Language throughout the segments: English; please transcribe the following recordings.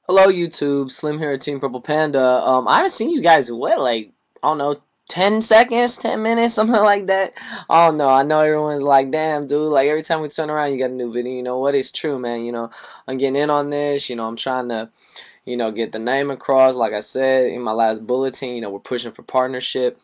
Hello YouTube, Slim here at Team Purple Panda. I haven't seen you guys in what, like, I don't know, 10 seconds, 10 minutes, something like that. I don't know. I know everyone's like, damn, dude, like every time we turn around, you got a new video. You know what? It's true, man. I'm getting in on this. I'm trying to, get the name across. Like I said in my last bulletin, we're pushing for partnership.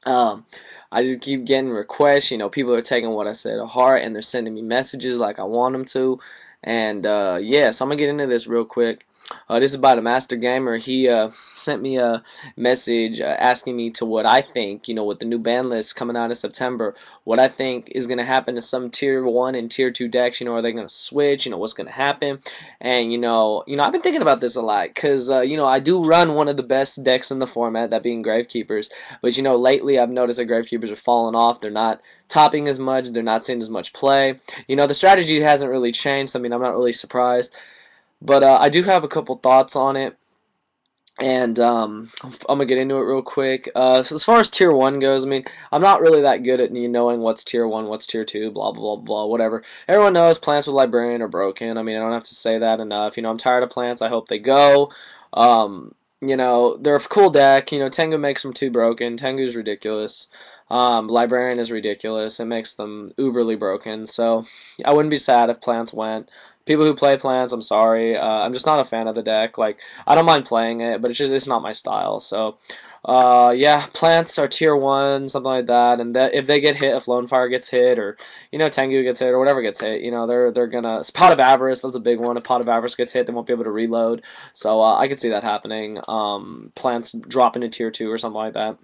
Um, I just keep getting requests. People are taking what I said to heart and they're sending me messages like I want them to. And yeah, so I'm gonna get into this real quick. This is by the Master Gamer. He sent me a message asking me to what I think, with the new ban list coming out in September, what I think is going to happen to some tier 1 and tier 2 decks. Are they going to switch? What's going to happen? And, I've been thinking about this a lot because, I do run one of the best decks in the format, that being Gravekeepers. But, lately I've noticed that Gravekeepers are falling off. They're not topping as much. They're not seeing as much play. The strategy hasn't really changed. I mean, I'm not really surprised. But I do have a couple thoughts on it, and I'm gonna get into it real quick. So as far as tier 1 goes, I mean, I'm not really that good at knowing what's tier 1, what's tier 2, blah blah blah blah, whatever. Everyone knows plants with Librarian are broken. I mean, I don't have to say that enough. I'm tired of plants. I hope they go. They're a cool deck. Tengu makes them too broken. Tengu's ridiculous. Librarian is ridiculous. It makes them uberly broken. So I wouldn't be sad if plants went. People who play plants, I'm sorry. I'm just not a fan of the deck. Like, I don't mind playing it, but it's not my style. So, yeah, plants are tier 1, something like that. And that if they get hit, if Lone Fire gets hit, or Tengu gets hit, or whatever gets hit, they're gonna. Pot of Avarice, that's a big one. If Pot of Avarice gets hit, they won't be able to reload. So I could see that happening. Plants dropping to tier 2 or something like that.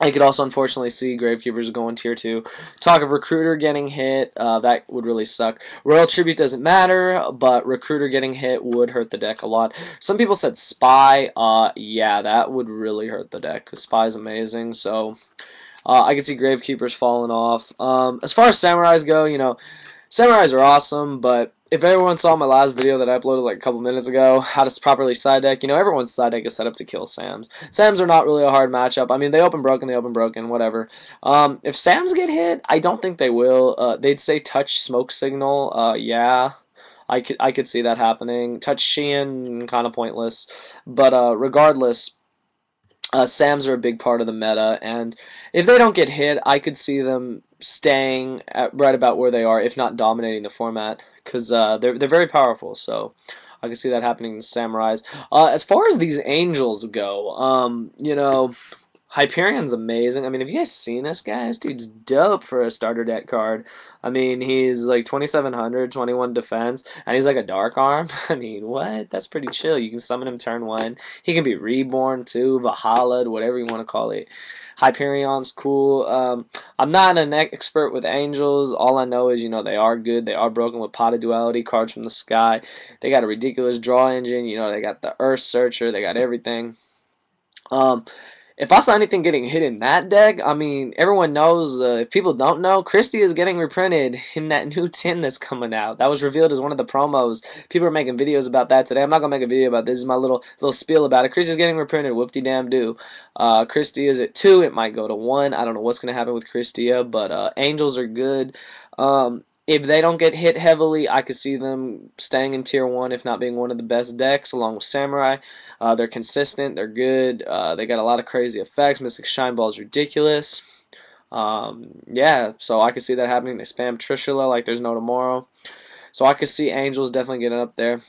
I could also unfortunately see Gravekeepers going tier 2. Talk of Recruiter getting hit, that would really suck. Royal Tribute doesn't matter, but Recruiter getting hit would hurt the deck a lot. Some people said Spy, yeah, that would really hurt the deck, because Spy is amazing, so I could see Gravekeepers falling off. As far as Samurais go, Samurais are awesome, but if everyone saw my last video that I uploaded like a couple minutes ago, how to properly side deck, everyone's side deck is set up to kill Sams. Sams are not really a hard matchup. I mean, they open broken, whatever. If Sams get hit, I don't think they will. They'd say touch smoke signal. Yeah, I could see that happening. Touch Sheehan, kind of pointless. But regardless, Sams are a big part of the meta, and if they don't get hit, I could see them staying at right about where they are, if not dominating the format, because they're very powerful. So I can see that happening in Samurais. As far as these angels go, Hyperion's amazing. I mean, have you guys seen this guy? This dude's dope for a starter deck card. I mean, he's like 2,700, 21 defense, and he's like a dark arm. I mean, what? That's pretty chill. You can summon him turn 1. He can be reborn too, Valhalla, whatever you want to call it. Hyperion's cool. I'm not an expert with angels. All I know is, they are good. They are broken with Pot of Duality, cards from the sky. They got a ridiculous draw engine. They got the Earth Searcher. They got everything. If I saw anything getting hit in that deck, I mean, everyone knows, if people don't know, Christie is getting reprinted in that new tin that's coming out. That was revealed as one of the promos. People are making videos about that today. I'm not going to make a video about this. This is my little spiel about it. Christie is getting reprinted. Whoop-de-damn-do. Christie is at 2. It might go to 1. I don't know what's going to happen with Christia, but Angels are good. If they don't get hit heavily, I could see them staying in tier 1, if not being one of the best decks, along with Samurai. They're consistent, they're good, they got a lot of crazy effects. Mystic Shine Ball is ridiculous. Yeah, so I could see that happening. They spam Trishula like there's no tomorrow. So I could see Angels definitely getting up there.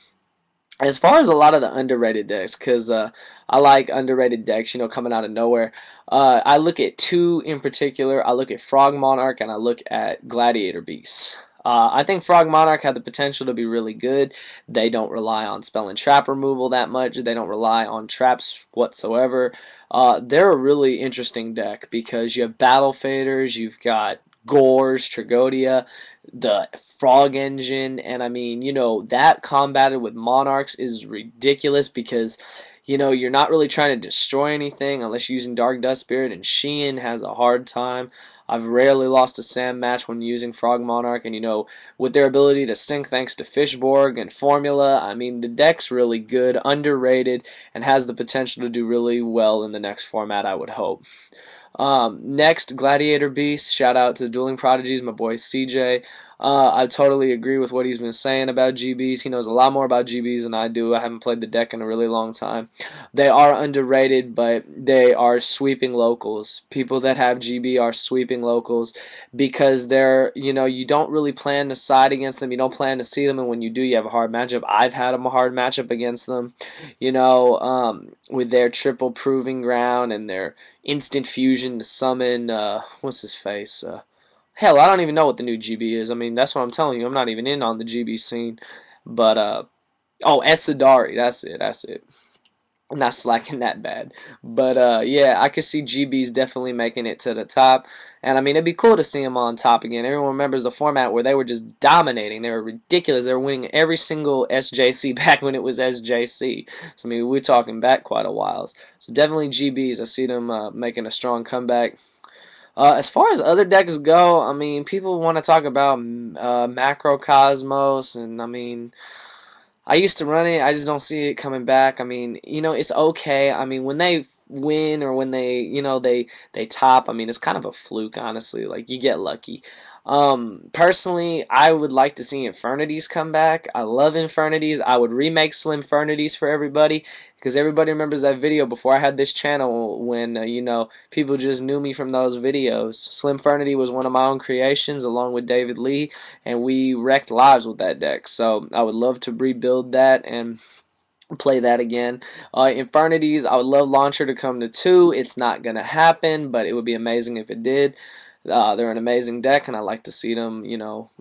As far as a lot of the underrated decks, because I like underrated decks, coming out of nowhere. I look at 2 in particular. I look at Frog Monarch and I look at Gladiator Beast. I think Frog Monarch had the potential to be really good. They don't rely on spell and trap removal that much. They don't rely on traps whatsoever. They're a really interesting deck because you have Battle Faders, you've got Gores, Tragodia, the Frog Engine, and I mean, that combated with Monarchs is ridiculous because, you're not really trying to destroy anything unless you're using Dark Dust Spirit, and Sheehan has a hard time. I've rarely lost a Sam match when using Frog Monarch, and with their ability to sync thanks to Fishborg and Formula, I mean, the deck's really good, underrated, and has the potential to do really well in the next format, I would hope. Next, Gladiator Beast. Shout out to Dueling Prodigies, my boy CJ. I totally agree with what he's been saying about GBs. He knows a lot more about GBs than I do. I haven't played the deck in a really long time. They are underrated, but they are sweeping locals. People that have GB are sweeping locals because they're, you don't really plan to side against them. You don't plan to see them, and when you do, you have a hard matchup. I've had a hard matchup against them, with their triple proving ground and their instant fusion to summon, what's his face? Hell, I don't even know what the new GB is. I mean, that's what I'm telling you. I'm not even in on the GB scene. But, oh, Esadari. That's it. That's it. I'm not slacking that bad. But, yeah, I could see GBs definitely making it to the top. And, I mean, it'd be cool to see them on top again. Everyone remembers the format where they were just dominating. They were ridiculous. They were winning every single SJC back when it was SJC. So, I mean, we're talking back quite a while. So, definitely GBs. I see them making a strong comeback. As far as other decks go, I mean, people want to talk about Macrocosmos, and I mean, I used to run it. I just don't see it coming back. I mean, it's okay. I mean, when they win or when they top, I mean, it's kind of a fluke, honestly. Like you get lucky. Personally, I would like to see Infernities come back. I love Infernities. I would remake Slimfernities for everybody because everybody remembers that video before I had this channel when people just knew me from those videos. Slimfernity was one of my own creations along with David Lee, and we wrecked lives with that deck. So I would love to rebuild that and play that again. Infernities, I would love Launcher to come to 2. It's not going to happen, but it would be amazing if it did. They're an amazing deck, and I like to see them,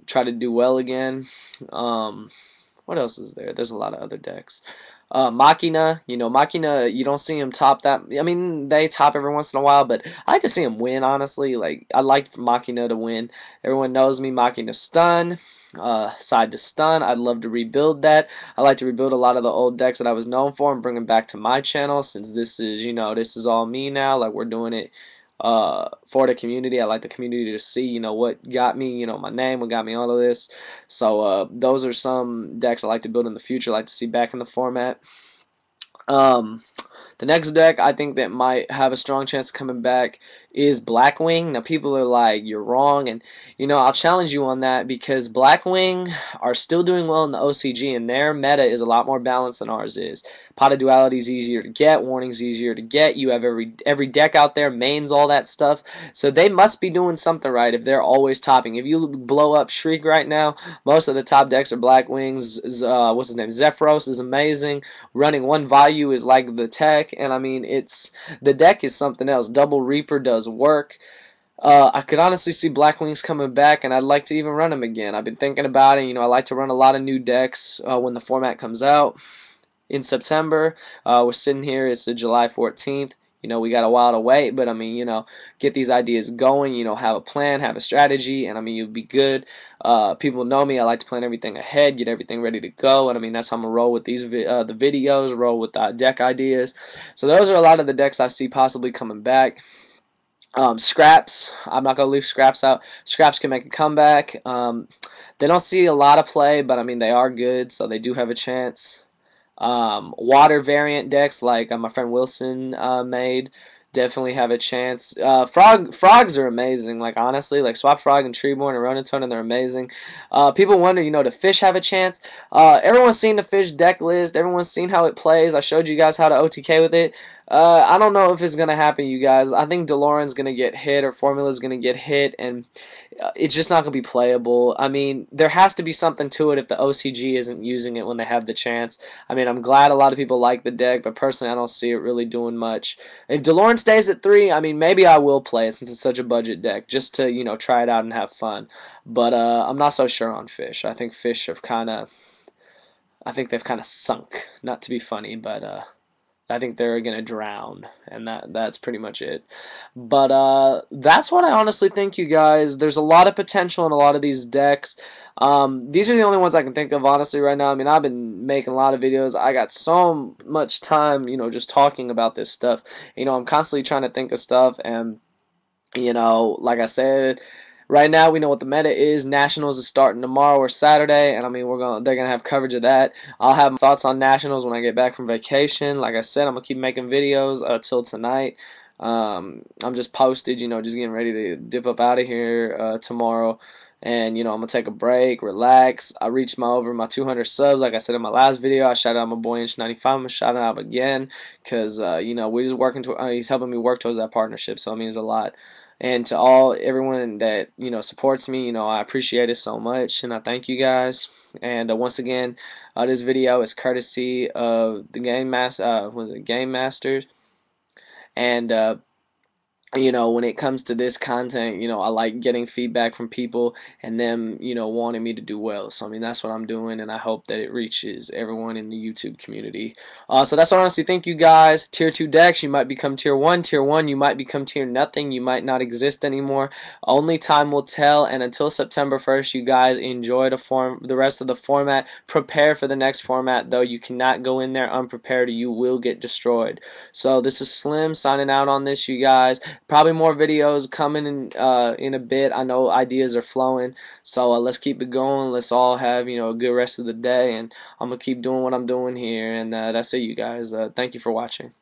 try to do well again. What else is there? There's a lot of other decks. Machina, Machina, you don't see him top that. I mean, they top every once in a while, but I like to see him win, honestly. Like, I like Machina to win. Everyone knows me, Machina stun, side to stun. I'd love to rebuild that. I like to rebuild a lot of the old decks that I was known for and bring them back to my channel since this is, this is all me now. Like, we're doing it for the community. I like the community to see, what got me, my name, what got me all of this. So those are some decks I like to build in the future, I like to see back in the format. The next deck I think that might have a strong chance of coming back is Blackwing. Now people are like, you're wrong, and I'll challenge you on that because Blackwing are still doing well in the OCG, and their meta is a lot more balanced than ours is. Pot of Duality is easier to get, Warning's easier to get. You have every deck out there, mains, all that stuff. So they must be doing something right if they're always topping. If you blow up Shriek right now, most of the top decks are Blackwings. What's his name? Zephyros is amazing. Running one value is like the tech, and I mean the deck is something else. Double Reaper does work. I could honestly see Blackwings coming back, and I'd like to even run them again. I've been thinking about it. I like to run a lot of new decks when the format comes out in September. We're sitting here. It's July 14th. We got a while to wait, but I mean, get these ideas going. Have a plan, have a strategy, and I mean, you'll be good. People know me. I like to plan everything ahead, get everything ready to go, and I mean, that's how I'm gonna roll with these the videos, roll with deck ideas. So those are a lot of the decks I see possibly coming back. Scraps, I'm not going to leave Scraps out. Scraps can make a comeback. They don't see a lot of play, but I mean, they are good, so they do have a chance. Water variant decks like my friend Wilson made definitely have a chance. Frogs are amazing. Like honestly, like Swap Frog and Treeborn and Ronatone, they're amazing. People wonder, do fish have a chance? Everyone's seen the fish deck list. Everyone's seen how it plays. I showed you guys how to OTK with it. I don't know if it's gonna happen, you guys. I think DeLorean's gonna get hit or Formula's gonna get hit, and it's just not going to be playable. I mean, there has to be something to it if the OCG isn't using it when they have the chance. I mean, I'm glad a lot of people like the deck, but personally, I don't see it really doing much. If DeLorean stays at 3, I mean, maybe I will play it since it's such a budget deck, just to, try it out and have fun. But I'm not so sure on Fish. I think Fish have I think they've kind of sunk. Not to be funny, but I think they're gonna drown, and that's pretty much it. But that's what I honestly think, you guys. There's a lot of potential in a lot of these decks. These are the only ones I can think of, honestly, right now. I mean, I've been making a lot of videos. I got so much time, just talking about this stuff. I'm constantly trying to think of stuff, and like I said, right now we know what the meta is. Nationals is starting tomorrow or Saturday, and I mean they're gonna have coverage of that. I'll have thoughts on Nationals when I get back from vacation. Like I said, I'm gonna keep making videos till tonight. I'm just posted, just getting ready to dip up out of here tomorrow. and I'm gonna take a break, relax. I reached my 200 subs, like I said in my last video. I shouted out my boy Inch95. I'm gonna shout out again because we're just working to. He's helping me work towards that partnership, so it means a lot. And to everyone that supports me, I appreciate it so much, and I thank you guys. And once again, this video is courtesy of the Game Masters, and when it comes to this content, I like getting feedback from people and them, wanting me to do well. So, I mean, that's what I'm doing, and I hope that it reaches everyone in the YouTube community. So that's what I honestly think, you guys. Tier 2 decks, you might become Tier 1. Tier 1, you might become Tier nothing. You might not exist anymore. Only time will tell, and until September 1st, you guys enjoy the rest of the format. Prepare for the next format, though. You cannot go in there unprepared, or you will get destroyed. So this is Slim signing out on this, you guys. Probably more videos coming in a bit. I know ideas are flowing, so let's keep it going. Let's all have a good rest of the day, and I'm gonna keep doing what I'm doing here. And that's it, you guys. Thank you for watching.